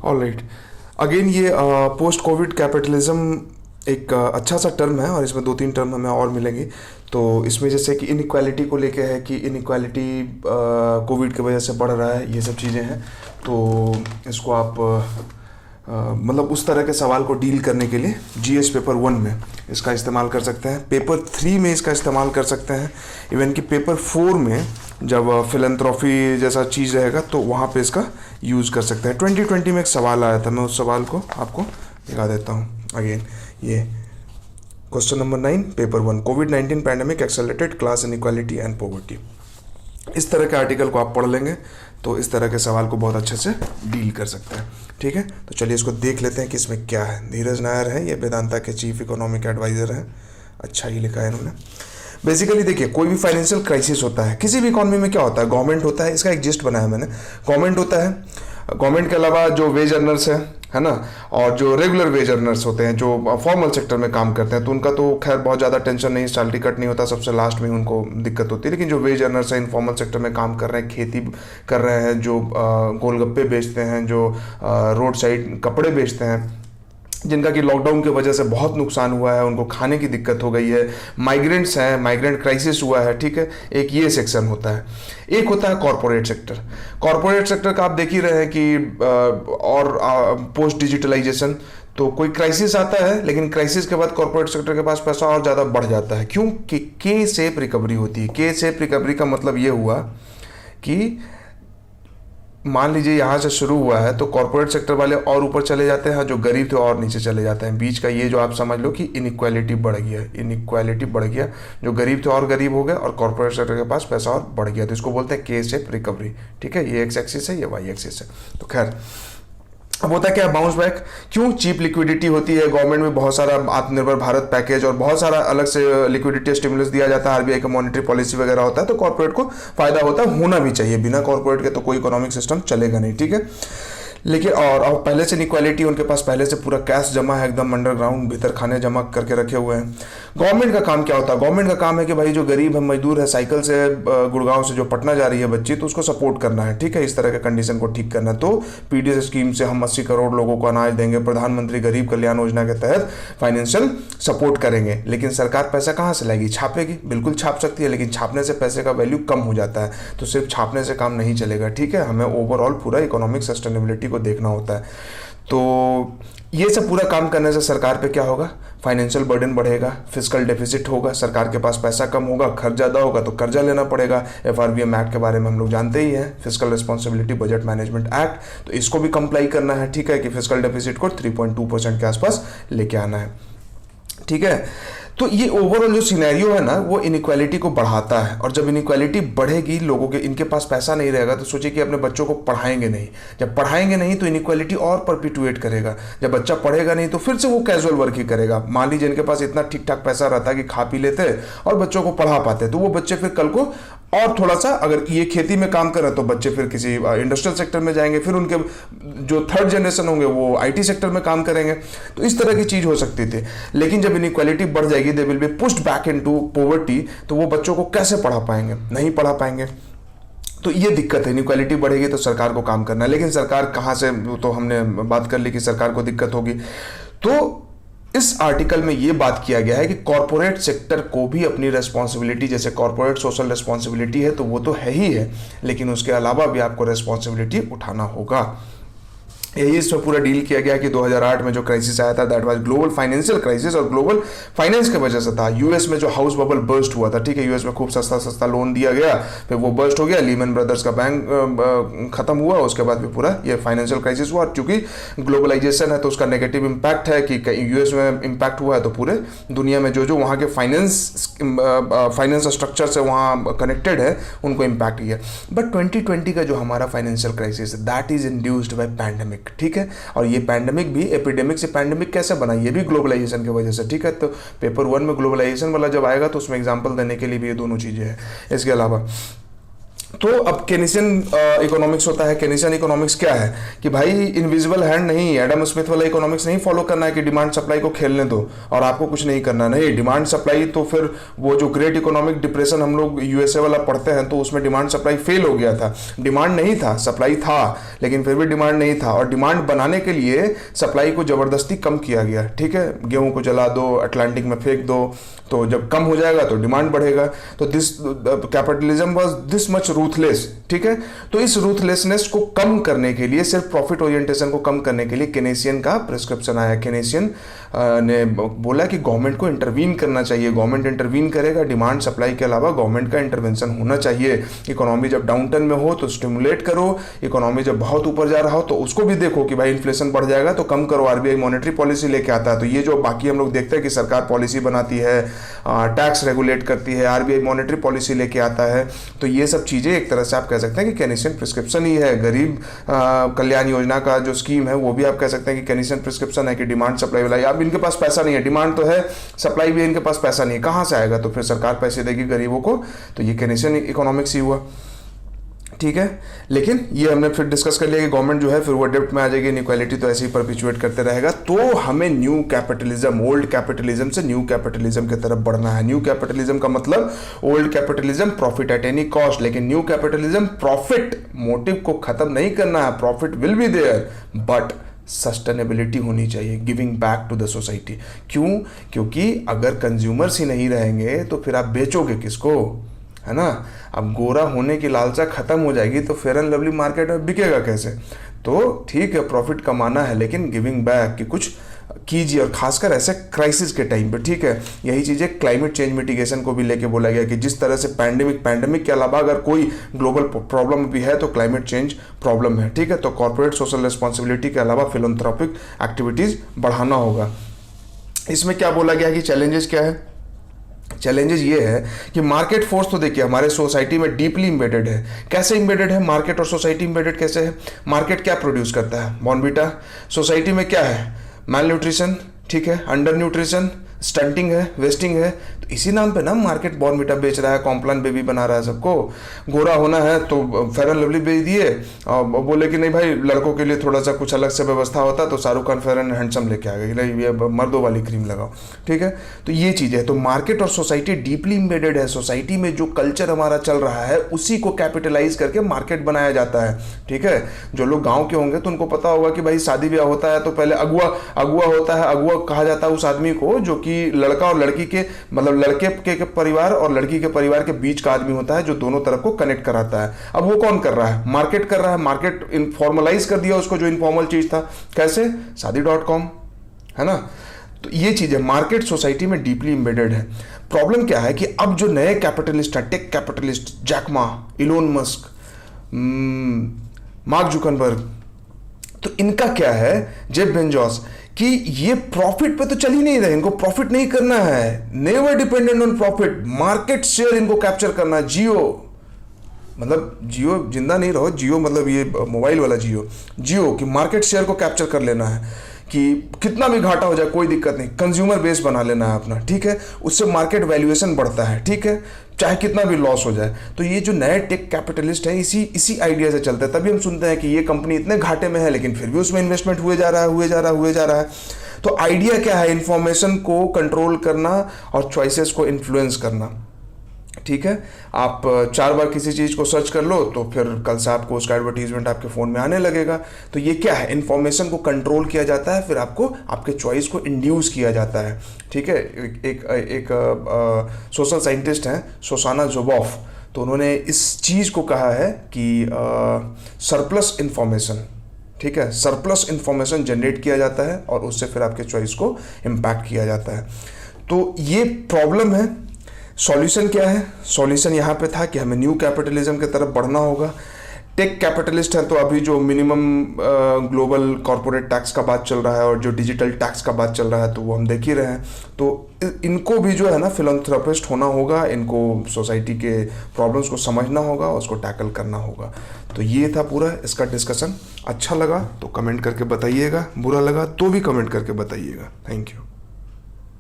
Alright. Again ये post Covid capitalism एक अच्छा सा टर्म है और इसमें दो तीन टर्म हमें और मिलेंगे। तो इसमें जैसे कि इनइक्वालिटी को लेके है कि इनइक्वालिटी कोविड की वजह से बढ़ रहा है, ये सब चीज़ें हैं। तो इसको आप मतलब उस तरह के सवाल को डील करने के लिए जीएस पेपर 1 में इसका इस्तेमाल कर सकते हैं, पेपर 3 में इसका इस्तेमाल कर सकते हैं, इवन कि पेपर 4 में जब फिलैंथ्रोपी जैसा चीज़ रहेगा तो वहाँ पे इसका यूज़ कर सकते हैं। 2020 में एक सवाल आया था, मैं उस सवाल को आपको दिखा देता हूँ। अगेन ये question number 9 paper 1, covid pandemic accelerated class inequality and poverty. इस तरह के आर्टिकल को आप पढ़ लेंगे तो इस तरह के सवाल को बहुत अच्छे से डील कर सकते हैं। ठीक है, तो चलिए इसको देख लेते हैं कि इसमें क्या है। धीरज नायर है, ये वेदांता के चीफ इकोनॉमिक एडवाइज़र हैं। अच्छा ही लिखा है इन्होंने। बेसिकली देखिए, कोई भी फाइनेंशियल क्राइसिस होता है किसी भी इकॉनमी में, क्या होता है, गवर्नमेंट होता है, इसका एक जिस्ट बनाया मैंने। गवर्नमेंट होता है, गवर्नमेंट के अलावा जो वेज अर्नर्स है ना, और जो रेगुलर वेज अर्नर्स होते हैं जो फॉर्मल सेक्टर में काम करते हैं, तो उनका तो खैर बहुत ज़्यादा टेंशन नहीं, सैलरी कट नहीं होता, सबसे लास्ट में उनको दिक्कत होती है। लेकिन जो वेज अर्नर्स हैं, इनफॉर्मल सेक्टर में काम कर रहे हैं, खेती कर रहे हैं, जो गोलगप्पे बेचते हैं, जो रोड साइड कपड़े बेचते हैं, जिनका कि लॉकडाउन की वजह से बहुत नुकसान हुआ है, उनको खाने की दिक्कत हो गई है, माइग्रेंट्स हैं, माइग्रेंट क्राइसिस हुआ है। ठीक है, एक ये सेक्शन होता है। एक होता है कॉरपोरेट सेक्टर। कॉरपोरेट सेक्टर का आप देख ही रहे हैं कि और पोस्ट डिजिटलाइजेशन, तो कोई क्राइसिस आता है लेकिन क्राइसिस के बाद कॉरपोरेट सेक्टर के पास पैसा और ज़्यादा बढ़ जाता है। क्यों? कि के शेप रिकवरी होती है। के शेप रिकवरी का मतलब ये हुआ कि मान लीजिए यहाँ से शुरू हुआ है तो कॉर्पोरेट सेक्टर वाले और ऊपर चले जाते हैं, जो गरीब थे और नीचे चले जाते हैं। बीच का ये जो आप समझ लो कि इनइक्वालिटी बढ़ गया, इनइक्वालिटी बढ़ गया, जो गरीब थे और गरीब हो गए और कॉर्पोरेट सेक्टर के पास पैसा और बढ़ गया। तो इसको बोलते हैं के शेप रिकवरी। ठीक है, ये एक्स एक्सिस है, ये वाई एक्सिस है। तो खैर, अब होता है क्या, बाउंस बैक। क्यों? चीप लिक्विडिटी होती है, गवर्नमेंट में बहुत सारा आत्मनिर्भर भारत पैकेज और बहुत सारा अलग से लिक्विडिटी स्टिमुलस दिया जाता है, आरबीआई का मॉनेटरी पॉलिसी वगैरह होता है, तो कॉर्पोरेट को फायदा होता है, होना भी चाहिए। बिना कॉर्पोरेट के तो कोई इकोनॉमिक सिस्टम चलेगा नहीं। ठीक है, लेकिन और पहले से इनइक्वालिटी, उनके पास पहले से पूरा कैश जमा है, एकदम अंडरग्राउंड भीतर खाने जमा करके रखे हुए हैं। गवर्नमेंट का काम क्या होता है? गवर्नमेंट का काम है कि भाई जो गरीब है, मजदूर है, साइकिल से गुड़गांव से जो पटना जा रही है बच्ची, तो उसको सपोर्ट करना है। ठीक है, इस तरह के कंडीशन को ठीक करना है। तो पीडीएस स्कीम से हम 80 करोड़ लोगों को अनाज देंगे, प्रधानमंत्री गरीब कल्याण योजना के तहत फाइनेंशियल सपोर्ट करेंगे। लेकिन सरकार पैसा कहाँ से लाएगी? छापेगी। बिल्कुल छाप सकती है, लेकिन छापने से पैसे का वैल्यू कम हो जाता है, तो सिर्फ छापने से काम नहीं चलेगा। ठीक है, हमें ओवरऑल पूरा इकोनॉमिक सस्टेनेबिलिटी को देखना होता है। तो ये सब पूरा काम करने से सरकार पे क्या होगा? फाइनेंशियल बर्डन बढ़ेगा, फिस्कल डेफिसिट होगा, सरकार के पास पैसा कम होगा, खर्च ज़्यादा होगा तो कर्जा लेना पड़ेगा। एफआरबीएम एक्ट के बारे में हम लोग जानते ही हैं, fiscal responsibility budget management act, तो इसको भी कंप्लाई करना है। ठीक है, कि फिस्कल डेफिसिट को 3.2% के आसपास लेके आना है। ठीक है, तो ये ओवरऑल जो सिनेरियो है ना, वो इनइक्वालिटी को बढ़ाता है। और जब इनइक्वालिटी बढ़ेगी, लोगों के इनके पास पैसा नहीं रहेगा, तो सोचिए कि अपने बच्चों को पढ़ाएंगे नहीं। जब पढ़ाएंगे नहीं तो इनइक्वालिटी और परपिटुएट करेगा। जब बच्चा पढ़ेगा नहीं तो फिर से वो कैजुअल वर्क ही करेगा। मान लीजिए इनके पास इतना ठीक ठाक पैसा रहता है कि खा पी लेते और बच्चों को पढ़ा पाते, तो वो बच्चे फिर कल को और थोड़ा सा, अगर ये खेती में काम कर रहे तो बच्चे फिर किसी इंडस्ट्रियल सेक्टर में जाएंगे, फिर उनके जो थर्ड जनरेशन होंगे वो आईटी सेक्टर में काम करेंगे। तो इस तरह की चीज हो सकती थी। लेकिन जब इनइक्वालिटी बढ़ जाएगी, they will be pushed back into poverty, तो वो बच्चों को कैसे पढ़ा पाएंगे? नहीं पढ़ा पाएंगे। तो ये दिक्कत है, इनइक्वालिटी बढ़ेगी तो सरकार को काम करना है। लेकिन सरकार कहाँ से, तो हमने बात कर ली कि सरकार को दिक्कत होगी। तो इस आर्टिकल में ये बात किया गया है कि कॉर्पोरेट सेक्टर को भी अपनी रिस्पॉन्सिबिलिटी, जैसे कॉर्पोरेट सोशल रिस्पॉन्सिबिलिटी है तो वो तो है ही है, लेकिन उसके अलावा भी आपको रिस्पॉन्सिबिलिटी उठाना होगा। यही इसमें पूरा डील किया गया कि 2008 में जो क्राइसिस आया था, that was global financial crisis, और ग्लोबल फाइनेंस की वजह से था। यूएस में जो हाउस बबल बर्स्ट हुआ था, ठीक है, यूएस में खूब सस्ता सस्ता लोन दिया गया, फिर वो बर्स्ट हो गया, लीमन ब्रदर्स का बैंक खत्म हुआ, उसके बाद फिर पूरा ये फाइनेंशियल क्राइसिस हुआ। चूंकि ग्लोबलाइजेशन है तो उसका नेगेटिव इम्पैक्ट है कि यूएस में इम्पैक्ट हुआ है तो पूरे दुनिया में जो वहाँ के फाइनेंस स्ट्रक्चर से वहाँ कनेक्टेड है उनको इम्पैक्ट किया। बट 2020 का जो हमारा फाइनेंशियल क्राइसिस है, that is induced by pandemic. ठीक है, और ये पैंडेमिक भी, एपिडेमिक से पैंडेमिक कैसे बना, ये भी ग्लोबलाइजेशन की वजह से। ठीक है, तो पेपर 1 में ग्लोबलाइजेशन वाला जब आएगा तो उसमें एग्जांपल देने के लिए भी ये दोनों चीजें हैं। इसके अलावा तो अब केनेसियन इकोनॉमिक्स होता है। केनेसियन इकोनॉमिक्स क्या है कि भाई इनविजिबल हैंड नहीं, एडम स्मिथ वाला इकोनॉमिक्स नहीं फॉलो करना है कि डिमांड सप्लाई को खेलने दो और आपको कुछ नहीं करना, नहीं। डिमांड सप्लाई तो फिर वो जो ग्रेट इकोनॉमिक डिप्रेशन हम लोग यूएसए वाला पढ़ते हैं तो उसमें डिमांड सप्लाई फेल हो गया था। डिमांड नहीं था, सप्लाई था, लेकिन फिर भी डिमांड नहीं था, और डिमांड बनाने के लिए सप्लाई को जबरदस्ती कम किया गया। ठीक है, गेहूं को जला दो, अटलांटिक में फेंक दो, तो जब कम हो जाएगा तो डिमांड बढ़ेगा। तो this capitalism was this much ruthless. ठीक है, तो इस रूथलेसनेस को कम करने के लिए, सिर्फ प्रॉफिट ओरिएंटेशन को कम करने के लिए केनेसियन का प्रिस्क्रिप्शन आया। केनेसियन ने बोला कि गवर्नमेंट को इंटरवीन करना चाहिए, गवर्नमेंट इंटरवीन करेगा, डिमांड सप्लाई के अलावा गवर्नमेंट का इंटरवेंशन होना चाहिए। इकोनॉमी जब डाउन टर्न में हो तो स्टिमुलेट करो, इकोनॉमी जब बहुत ऊपर जा रहा हो तो उसको भी देखो कि भाई इन्फ्लेशन बढ़ जाएगा तो कम करो। आरबीआई मॉनेटरी पॉलिसी लेके आता है। तो ये जो बाकी हम लोग देखते हैं कि सरकार पॉलिसी बनाती है, टैक्स रेगुलेट करती है, आरबीआई मॉनेटरी पॉलिसी लेके आता है, तो ये सब चीज़ें एक तरह से आप कह सकते हैं कि केनेसियन प्रिस्क्रिप्शन ही है। गरीब कल्याण योजना का जो स्कीम है वो भी आप कह सकते हैं कि केनेसियन प्रिस्क्रिप्शन है कि डिमांड सप्लाई वाला। अब इनके पास पैसा नहीं है, डिमांड तो है, सप्लाई भी इनके पास पैसा नहीं है, कहाँ से आएगा? तो फिर सरकार पैसे देगी गरीबों को। तो ये केनेसियन इकोनॉमिक्स ही हुआ। ठीक है, लेकिन ये हमने फिर डिस्कस कर लिया कि गवर्नमेंट जो है फिर वो डेप्ट में आ जाएगी, इनइक्वालिटी तो ऐसे ही परपिचुएट करते रहेगा। तो हमें न्यू कैपिटलिज्म, ओल्ड कैपिटलिज्म से न्यू कैपिटलिज्म की तरफ बढ़ना है। न्यू कैपिटलिज्म का मतलब old capitalism profit at any cost, लेकिन न्यू कैपिटलिज्म प्रॉफिट मोटिव को खत्म नहीं करना है। Profit will be there but sustainability होनी चाहिए, giving back to the society. क्यों? क्योंकि अगर कंज्यूमर्स ही नहीं रहेंगे तो फिर आप बेचोगे किसको, है ना? अब गोरा होने की लालसा खत्म हो जाएगी तो फेयर एंड लवली मार्केट में बिकेगा कैसे? तो ठीक है, प्रॉफिट कमाना है, लेकिन गिविंग बैक कि कुछ कीजिए, और खासकर ऐसे क्राइसिस के टाइम पे। ठीक है, यही चीज़ें क्लाइमेट चेंज मिटिगेशन को भी लेके बोला गया कि जिस तरह से पैंडेमिक के अलावा अगर कोई ग्लोबल प्रॉब्लम भी है तो क्लाइमेट चेंज प्रॉब्लम है। ठीक है, तो कॉर्पोरेट सोशल रिस्पॉन्सिबिलिटी के अलावा फिलैंथ्रोपिक एक्टिविटीज़ बढ़ाना होगा। इसमें क्या बोला गया कि चैलेंजेस क्या है? चैलेंजेस ये है कि मार्केट फोर्स तो देखिए हमारे सोसाइटी में डीपली इंबेडेड है। कैसे इंबेडेड है मार्केट और सोसाइटी? इंबेडेड कैसे है? मार्केट क्या प्रोड्यूस करता है? बॉर्नवीटा। सोसाइटी में क्या है? माल न्यूट्रिशन, ठीक है, अंडर न्यूट्रिशन, स्टंटिंग है, वेस्टिंग है। तो इसी नाम पे ना मार्केट बॉर्नवीटा बेच रहा है, कॉम्प्लान बेबी बना रहा है सबको। गोरा होना है तो फेयर एंड लवली बेच दिए, और बोले कि नहीं भाई लड़कों के लिए थोड़ा सा कुछ अलग से व्यवस्था होता तो Shahrukh Khan fair and handsome लेके आ गए, नहीं ये मर्दों वाली क्रीम लगाओ। ठीक है, तो ये चीज़ है। तो मार्केट और सोसाइटी डीपली इम्बेडेड है। सोसाइटी में जो कल्चर हमारा चल रहा है उसी को कैपिटलाइज करके मार्केट बनाया जाता है। ठीक है, जो लोग गाँव के होंगे तो उनको पता होगा कि भाई शादी ब्याह होता है तो पहले अगुआ होता है। अगुआ कहा जाता है उस आदमी को जो कि लड़का और लड़की के, मतलब लड़के के परिवार और लड़की के परिवार के बीच का आदमी होता है, जो दोनों तरफ को कनेक्ट कराता है। अब वो कौन कर रहा है? मार्केट कर रहा है। मार्केट इनफॉर्मलाइज कर दिया उसको, जो इनफॉर्मल चीज था। कैसे? शादी.com, है ना? तो ये चीज है, मार्केट सोसाइटी में डीपली इंबेडेड है। प्रॉब्लम क्या है कि अब जो नए कैपिटलिस्ट है, tech capitalist, Jack Ma, Elon Musk, Mark Zuckerberg, तो इनका क्या है, जेफ बेजोस, कि ये प्रॉफिट पे तो चल ही नहीं रहे। इनको प्रॉफिट नहीं करना है, never dependent on profit, market share इनको कैप्चर करना है। जियो, मतलब जियो जिंदा नहीं रहो, जियो मतलब ये मोबाइल वाला जियो कि मार्केट शेयर को कैप्चर कर लेना है, कि कितना भी घाटा हो जाए कोई दिक्कत नहीं, कंज्यूमर बेस बना लेना है अपना। ठीक है, उससे मार्केट वैल्यूएशन बढ़ता है। ठीक है, चाहे कितना भी लॉस हो जाए। तो ये जो नए टेक कैपिटलिस्ट है इसी आइडिया से चलते हैं। तभी हम सुनते हैं कि ये कंपनी इतने घाटे में है लेकिन फिर भी उसमें इन्वेस्टमेंट हुए जा रहा है। तो आइडिया क्या है? इंफॉर्मेशन को कंट्रोल करना और चॉइसेस को इन्फ्लुएंस करना। ठीक है, आप 4 बार किसी चीज़ को सर्च कर लो तो फिर कल से आपको उसका एडवर्टीजमेंट आपके फ़ोन में आने लगेगा। तो ये क्या है? इन्फॉर्मेशन को कंट्रोल किया जाता है, फिर आपको आपके चॉइस को इंड्यूस किया जाता है। ठीक है, एक सोशल साइंटिस्ट हैं सोसाना जुबॉफ, तो उन्होंने इस चीज़ को कहा है कि सरप्लस इन्फॉर्मेशन, ठीक है, सरप्लस इन्फॉर्मेशन जनरेट किया जाता है और उससे फिर आपके चॉइस को इम्पैक्ट किया जाता है। तो ये प्रॉब्लम है। सॉल्यूशन क्या है? सॉल्यूशन यहाँ पे था कि हमें न्यू कैपिटलिज्म की तरफ बढ़ना होगा। टेक कैपिटलिस्ट है तो अभी जो मिनिमम ग्लोबल कॉर्पोरेट टैक्स का बात चल रहा है और जो डिजिटल टैक्स का बात चल रहा है तो वो हम देख ही रहे हैं। तो इनको भी जो है ना फिलैंथ्रोपिस्ट होना होगा, इनको सोसाइटी के प्रॉब्लम्स को समझना होगा, उसको टैकल करना होगा। तो ये था पूरा इसका डिस्कशन। अच्छा लगा तो कमेंट करके बताइएगा, बुरा लगा तो भी कमेंट करके बताइएगा। Thank you.